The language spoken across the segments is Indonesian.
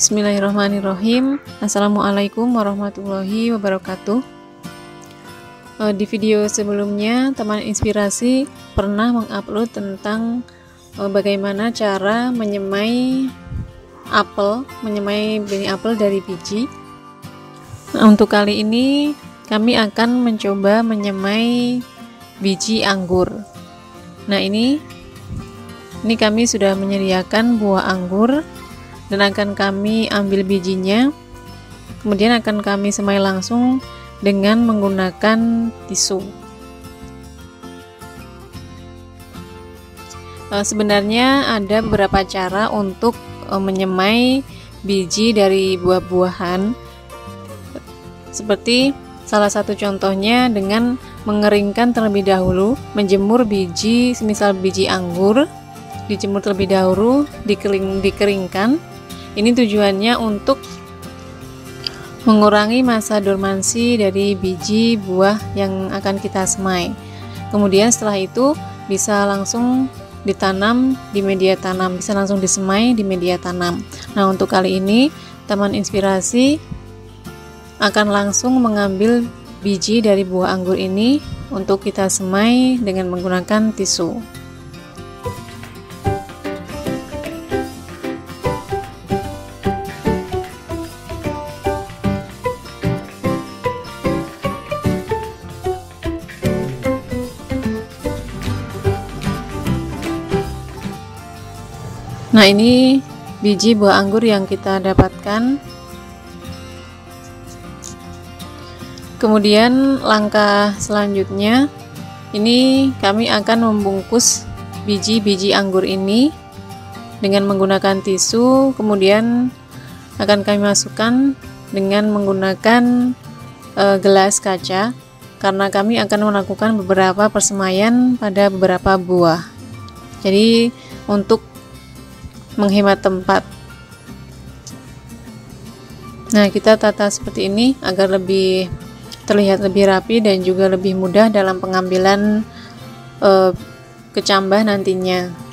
Bismillahirrahmanirrahim. Assalamualaikum warahmatullahi wabarakatuh. Di video sebelumnya, teman inspirasi pernah mengupload tentang bagaimana cara menyemai benih apel dari biji. Untuk kali ini kami akan mencoba menyemai biji anggur. Nah, ini kami sudah menyediakan buah anggur dan akan kami ambil bijinya, kemudian akan kami semai langsung dengan menggunakan tisu. Sebenarnya ada beberapa cara untuk menyemai biji dari buah-buahan, seperti salah satu contohnya dengan mengeringkan terlebih dahulu, menjemur biji, semisal biji anggur, dijemur terlebih dahulu, dikeringkan. Ini tujuannya untuk mengurangi masa dormansi dari biji buah yang akan kita semai. Kemudian setelah itu bisa langsung ditanam di media tanam, bisa langsung disemai di media tanam. Nah, untuk kali ini teman inspirasi akan langsung mengambil biji dari buah anggur ini untuk kita semai dengan menggunakan tisu. Nah, ini biji buah anggur yang kita dapatkan. Kemudian langkah selanjutnya, ini kami akan membungkus biji-biji anggur ini dengan menggunakan tisu. Kemudian akan kami masukkan dengan menggunakan gelas kaca, karena kami akan melakukan beberapa persemaian pada beberapa buah. Jadi untuk menghemat tempat. Nah, kita tata seperti ini agar lebih terlihat lebih rapi dan juga lebih mudah dalam pengambilan kecambah nantinya.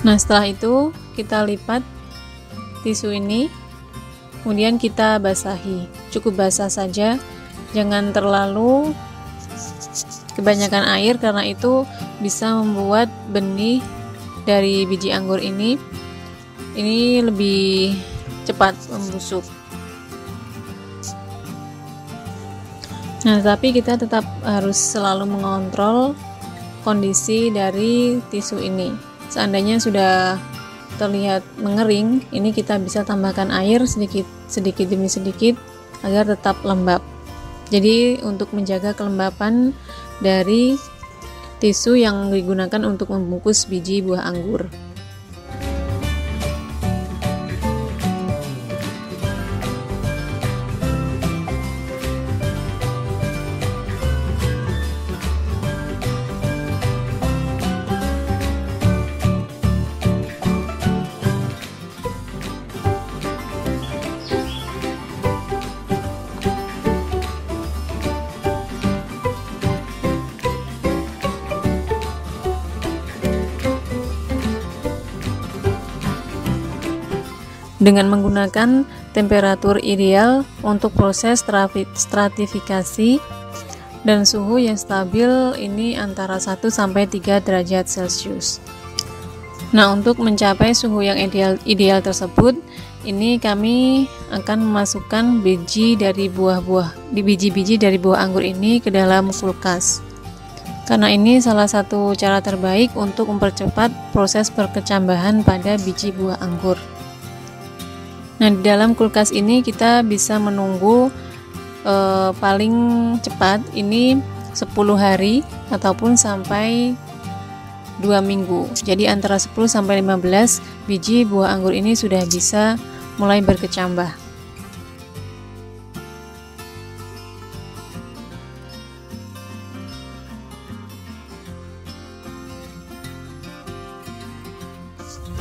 Nah, setelah itu kita lipat tisu ini, kemudian kita basahi. Cukup basah saja, jangan terlalu kebanyakan air, karena itu bisa membuat benih dari biji anggur ini lebih cepat membusuk. Nah, tapi kita tetap harus selalu mengontrol kondisi dari tisu ini. Seandainya sudah terlihat mengering, ini kita bisa tambahkan air sedikit demi sedikit agar tetap lembab. Jadi untuk menjaga kelembapan dari tisu yang digunakan untuk membungkus biji buah anggur. Dengan menggunakan temperatur ideal untuk proses stratifikasi dan suhu yang stabil ini antara 1-3 derajat Celcius. Nah, untuk mencapai suhu yang ideal tersebut, ini kami akan memasukkan biji dari biji-biji dari buah anggur ini ke dalam kulkas. Karena ini salah satu cara terbaik untuk mempercepat proses perkecambahan pada biji buah anggur. Nah, di dalam kulkas ini kita bisa menunggu paling cepat ini 10 hari ataupun sampai 2 minggu. Jadi antara 10-15 biji buah anggur ini sudah bisa mulai berkecambah.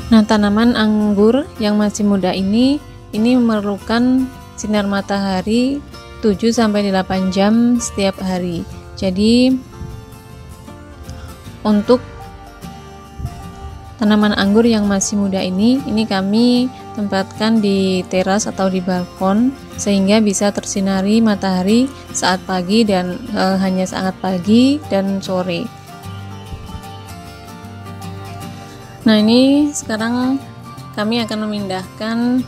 Nah, tanaman anggur yang masih muda ini memerlukan sinar matahari 7-8 jam setiap hari. Jadi untuk tanaman anggur yang masih muda ini kami tempatkan di teras atau di balkon sehingga bisa tersinari matahari saat pagi dan hanya saat pagi dan sore. Nah, ini sekarang kami akan memindahkan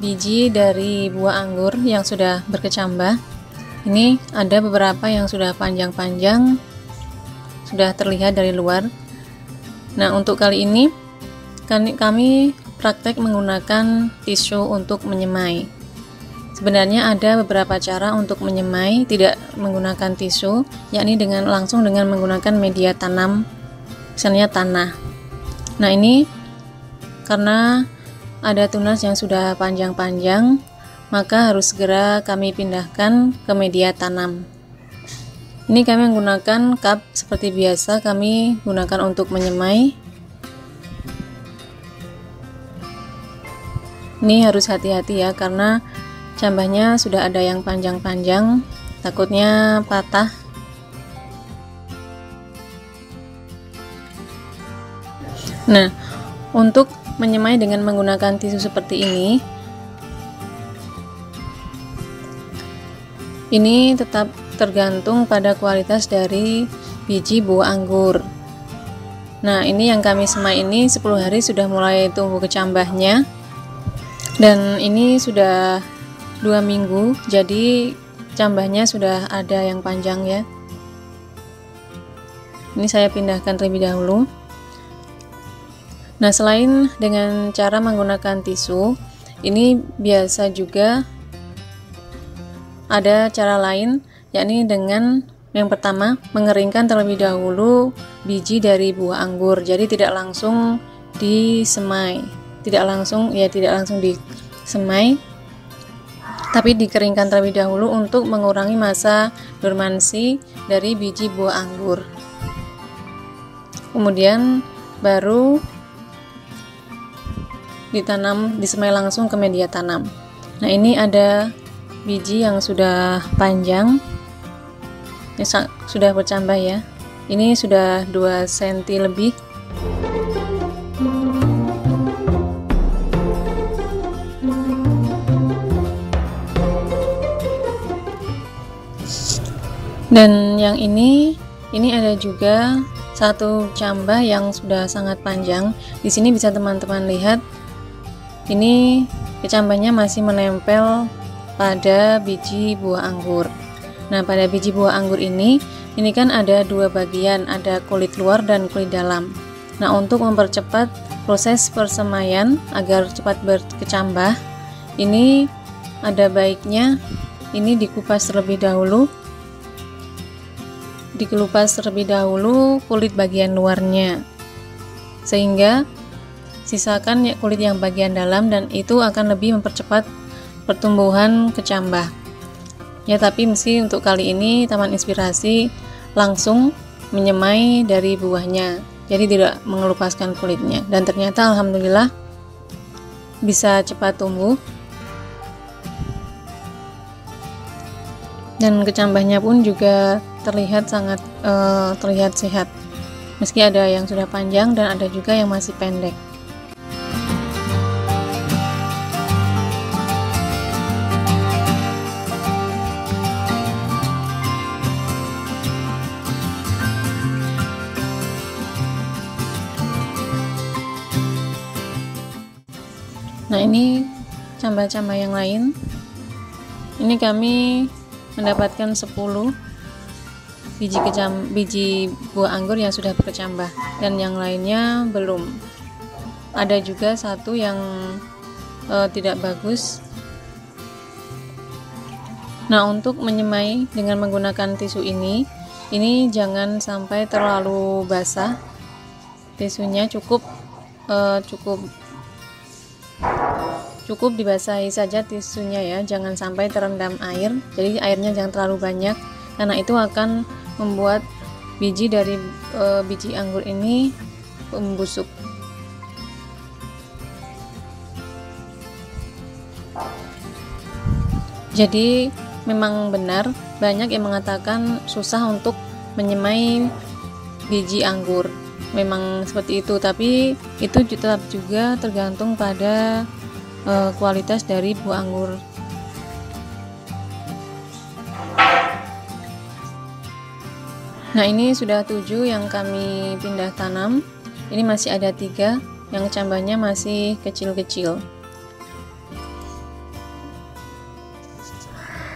biji dari buah anggur yang sudah berkecambah. Ini ada beberapa yang sudah panjang-panjang, sudah terlihat dari luar. Nah, untuk kali ini kami praktek menggunakan tisu untuk menyemai. Sebenarnya ada beberapa cara untuk menyemai tidak menggunakan tisu, yakni langsung dengan menggunakan media tanam, misalnya tanah. Nah, ini karena ada tunas yang sudah panjang-panjang, maka harus segera kami pindahkan ke media tanam. Ini kami menggunakan cup seperti biasa kami gunakan untuk menyemai. Ini harus hati-hati ya, karena cambahnya sudah ada yang panjang-panjang, takutnya patah. Nah, untuk menyemai dengan menggunakan tisu seperti ini tetap tergantung pada kualitas dari biji buah anggur. Nah, ini yang kami semai ini 10 hari sudah mulai tumbuh kecambahnya, dan ini sudah 2 minggu, jadi cambahnya sudah ada yang panjang ya. Ini saya pindahkan terlebih dahulu. Nah, selain dengan cara menggunakan tisu, ini biasa juga ada cara lain, yakni dengan yang pertama mengeringkan terlebih dahulu biji dari buah anggur. Jadi tidak langsung disemai, tidak langsung disemai, tapi dikeringkan terlebih dahulu untuk mengurangi masa dormansi dari biji buah anggur. Kemudian baru disemai langsung ke media tanam. Nah, ini ada biji yang sudah panjang, ini sudah bercambah ya. Ini sudah 2 cm lebih. Dan yang ini ada juga satu cambah yang sudah sangat panjang. Di sini bisa teman-teman lihat, ini kecambahnya masih menempel pada biji buah anggur. Nah, pada biji buah anggur ini kan ada 2 bagian, ada kulit luar dan kulit dalam. Nah, untuk mempercepat proses persemaian agar cepat berkecambah, ini ada baiknya ini dikupas terlebih dahulu kulit bagian luarnya, sehingga sisakan kulit yang bagian dalam, dan itu akan lebih mempercepat pertumbuhan kecambah ya. Tapi mesti untuk kali ini Taman Inspirasi langsung menyemai dari buahnya, jadi tidak mengelupaskan kulitnya, dan ternyata alhamdulillah bisa cepat tumbuh, dan kecambahnya pun juga terlihat terlihat sehat, meski ada yang sudah panjang dan ada juga yang masih pendek. Nah, ini cambah-cambah yang lain. Ini kami mendapatkan 10 biji buah anggur yang sudah berkecambah, dan yang lainnya belum. Ada juga satu yang tidak bagus. Nah, untuk menyemai dengan menggunakan tisu ini jangan sampai terlalu basah. Tisunya cukup dibasahi saja tisunya ya, jangan sampai terendam air. Jadi airnya jangan terlalu banyak, karena itu akan membuat biji dari biji anggur ini membusuk. Jadi memang benar banyak yang mengatakan susah untuk menyemai biji anggur. Memang seperti itu, tapi itu tetap juga tergantung pada kualitas dari buah anggur. Nah, ini sudah 7 yang kami pindah tanam. Ini masih ada 3 yang cabangnya masih kecil-kecil.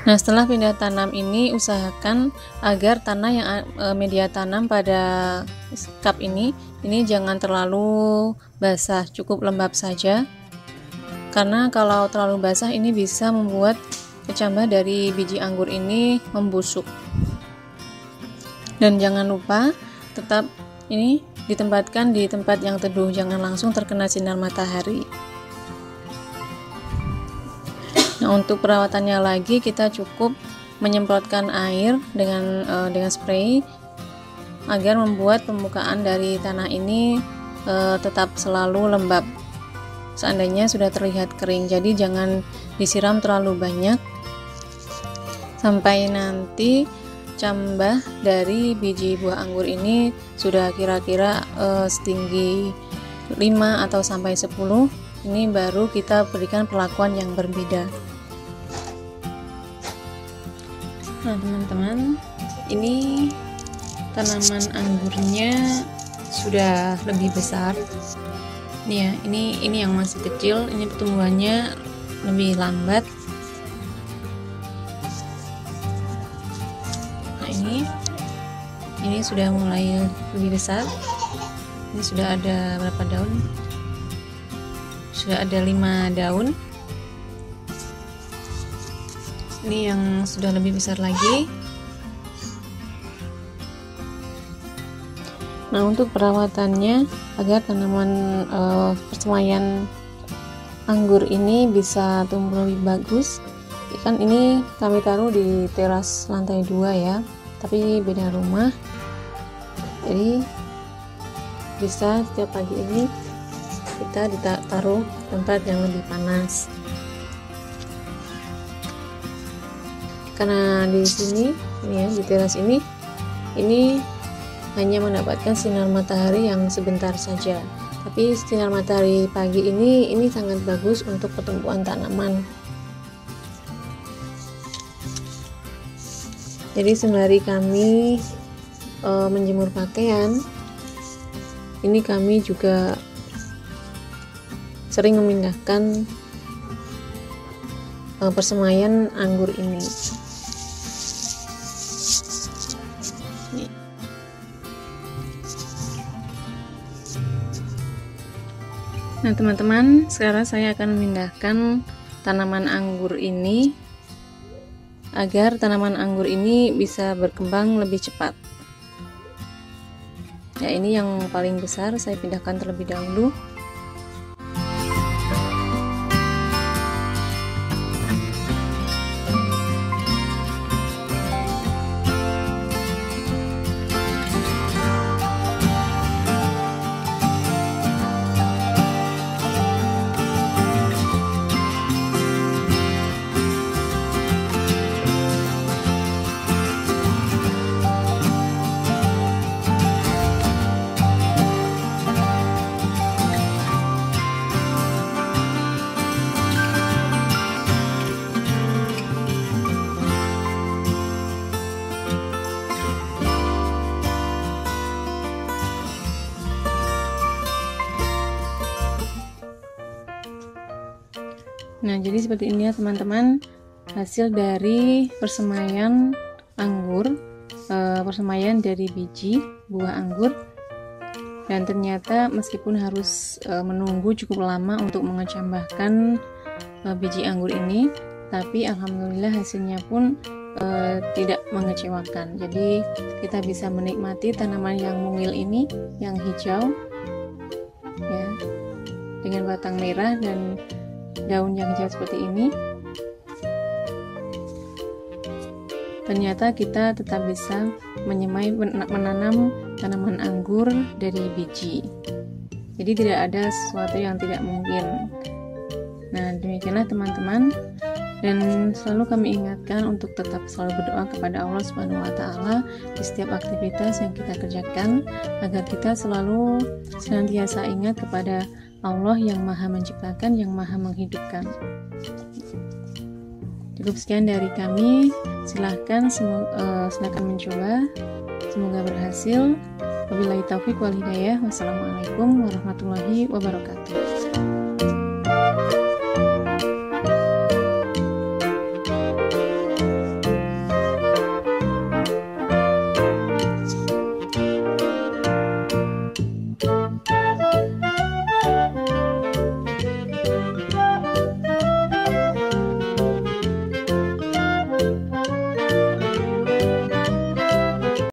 Nah, setelah pindah tanam ini usahakan agar tanah yang media tanam pada cup ini jangan terlalu basah, cukup lembab saja. Karena kalau terlalu basah ini bisa membuat kecambah dari biji anggur ini membusuk. Dan jangan lupa tetap ini ditempatkan di tempat yang teduh, jangan langsung terkena sinar matahari. Nah, untuk perawatannya lagi kita cukup menyemprotkan air dengan spray agar membuat permukaan dari tanah ini tetap selalu lembab. Seandainya sudah terlihat kering, jadi jangan disiram terlalu banyak sampai nanti cambah dari biji buah anggur ini sudah kira-kira setinggi 5 atau sampai 10. Ini baru kita berikan perlakuan yang berbeda. Nah, teman-teman, ini tanaman anggurnya sudah lebih besar. Ini ya, ini yang masih kecil, ini pertumbuhannya lebih lambat. Nah, ini sudah mulai lebih besar. Ini sudah ada berapa daun? Sudah ada 5 daun. Ini yang sudah lebih besar lagi. Nah, untuk perawatannya agar tanaman persemaian anggur ini bisa tumbuh lebih bagus, kan ini kami taruh di teras lantai 2 ya, tapi beda rumah. Jadi bisa setiap pagi ini kita ditaruh tempat yang lebih panas. Karena di sini ini ya, di teras ini hanya mendapatkan sinar matahari yang sebentar saja. Tapi sinar matahari pagi ini sangat bagus untuk pertumbuhan tanaman. Jadi sembari kami menjemur pakaian, ini kami juga sering memindahkan persemaian anggur ini. Nah, teman-teman, sekarang saya akan memindahkan tanaman anggur ini agar tanaman anggur ini bisa berkembang lebih cepat. Ya, ini yang paling besar saya pindahkan terlebih dahulu. Nah, jadi seperti ini ya teman-teman, hasil dari persemaian anggur, persemaian dari biji buah anggur. Dan ternyata meskipun harus menunggu cukup lama untuk mengecambahkan biji anggur ini, tapi alhamdulillah hasilnya pun tidak mengecewakan. Jadi kita bisa menikmati tanaman yang mungil ini, yang hijau ya, dengan batang merah dan daun yang hijau seperti ini. Ternyata kita tetap bisa menanam tanaman anggur dari biji. Jadi tidak ada sesuatu yang tidak mungkin. Nah, demikianlah teman-teman Dan selalu kami ingatkan untuk tetap selalu berdoa kepada Allah Subhanahu wa taala di setiap aktivitas yang kita kerjakan, agar kita selalu senantiasa ingat kepada Allah yang Maha Menciptakan, yang Maha Menghidupkan. Cukup sekian dari kami. Silahkan mencoba. Semoga berhasil. Wabillahi taufiq wal hidayah. Wassalamualaikum warahmatullahi wabarakatuh.